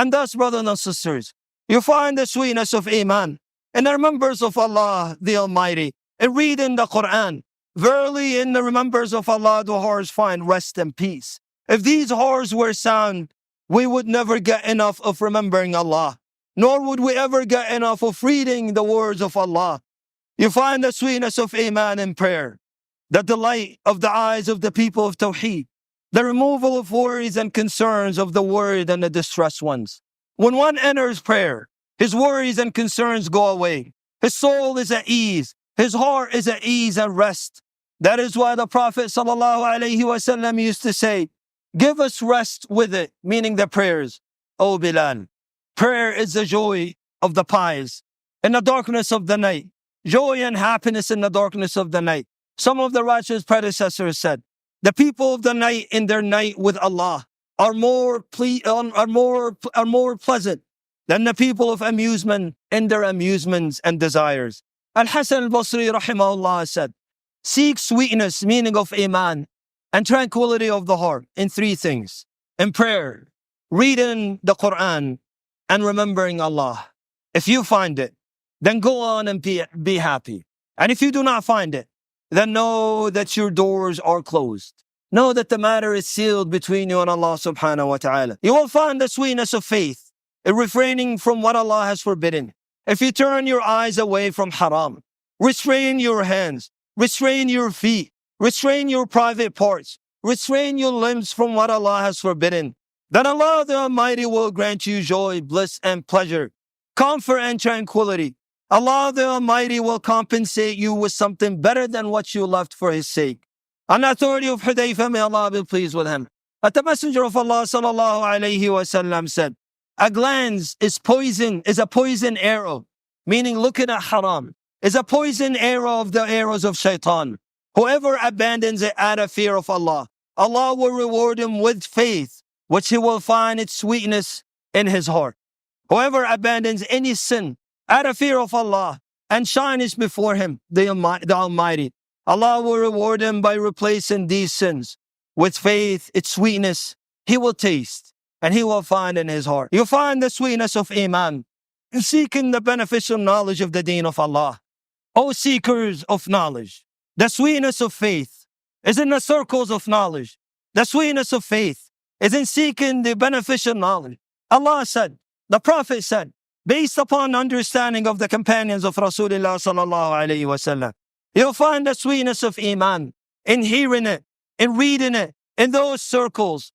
And thus, brothers and sisters, you find the sweetness of Iman in the remembrance of Allah the Almighty, and reading the Quran. Verily, in the remembrance of Allah, the hearts find rest and peace. If these hearts were sound, we would never get enough of remembering Allah, nor would we ever get enough of reading the words of Allah. You find the sweetness of Iman in prayer, the delight of the eyes of the people of Tawheed, the removal of worries and concerns of the worried and the distressed ones. When one enters prayer, his worries and concerns go away. His soul is at ease. His heart is at ease and rest. That is why the Prophet ﷺ used to say, give us rest with it, meaning the prayers. O Bilal, prayer is the joy of the pious in the darkness of the night. Joy and happiness in the darkness of the night. Some of the righteous predecessors said, the people of the night in their night with Allah are more pleasant than the people of amusement in their amusements and desires. Al-Hasan al-Basri rahimahullah said, seek sweetness, meaning of Iman, and tranquility of the heart in three things: in prayer, reading the Quran, and remembering Allah. If you find it, then go on and be happy. And if you do not find it, then know that your doors are closed. Know that the matter is sealed between you and Allah subhanahu wa ta'ala. You will find the sweetness of faith in refraining from what Allah has forbidden. If you turn your eyes away from haram, restrain your hands, restrain your feet, restrain your private parts, restrain your limbs from what Allah has forbidden, then Allah the Almighty will grant you joy, bliss, and pleasure, comfort, and tranquility. Allah the Almighty will compensate you with something better than what you left for His sake. On the authority of Hudayfa, may Allah be pleased with him, that the Messenger of Allah sallallahu alayhi wasallam said, a glance is a poison arrow, meaning looking at haram, is a poison arrow of the arrows of shaitan. Whoever abandons it out of fear of Allah, Allah will reward him with faith, which he will find its sweetness in his heart. Whoever abandons any sin out of fear of Allah and shyness before Him, the Almighty, Allah will reward him by replacing these sins with faith, its sweetness. He will taste and he will find in his heart. You find the sweetness of Iman in seeking the beneficial knowledge of the deen of Allah. O seekers of knowledge, the sweetness of faith is in the circles of knowledge. The sweetness of faith is in seeking the beneficial knowledge. Allah said, the Prophet said, based upon understanding of the companions of Rasulullah sallallahu alayhi wasallam, you'll find the sweetness of Iman in hearing it, in reading it, in those circles,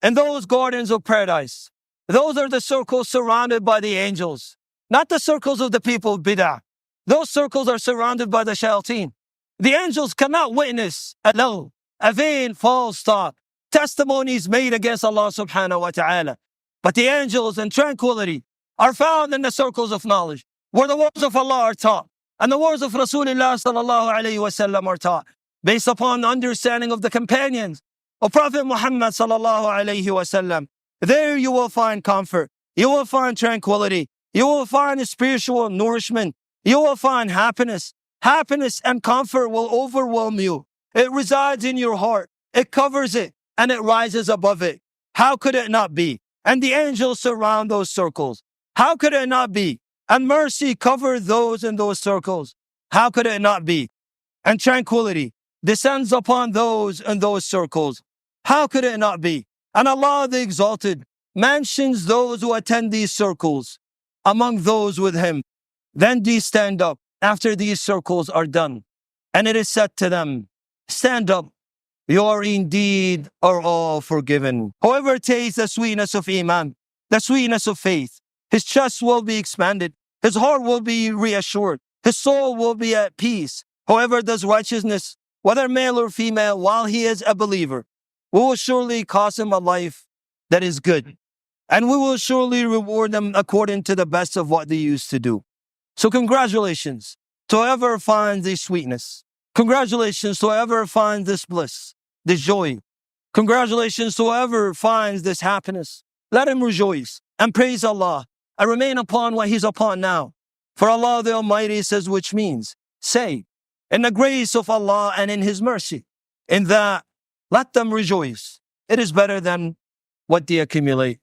in those gardens of paradise. Those are the circles surrounded by the angels, not the circles of the people of bid'ah. Those circles are surrounded by the shayateen. The angels cannot witness alone a vain false thought, testimonies made against Allah subhanahu wa ta'ala. But the angels in tranquility are found in the circles of knowledge, where the words of Allah are taught, and the words of Rasulullah sallallahu alayhi wasallam are taught, based upon the understanding of the companions of Prophet Muhammad sallallahu alayhi wasallam. There you will find comfort, you will find tranquility, you will find spiritual nourishment, you will find happiness. Happiness and comfort will overwhelm you. It resides in your heart, it covers it, and it rises above it. How could it not be? And the angels surround those circles. How could it not be? And mercy covers those in those circles. How could it not be? And tranquility descends upon those in those circles. How could it not be? And Allah the Exalted mentions those who attend these circles among those with Him. Then these stand up after these circles are done. And it is said to them, stand up, you are indeed are all forgiven. Whoever tastes the sweetness of Iman, the sweetness of faith, his chest will be expanded, his heart will be reassured, his soul will be at peace. Whoever does righteousness, whether male or female, while he is a believer, we will surely cause him a life that is good. And we will surely reward them according to the best of what they used to do. So congratulations to whoever finds this sweetness. Congratulations to whoever finds this bliss, this joy. Congratulations to whoever finds this happiness. Let him rejoice and praise Allah and remain upon what he's upon now. For Allah the Almighty says, which means, say, in the grace of Allah and in His mercy, in that, let them rejoice. It is better than what they accumulate.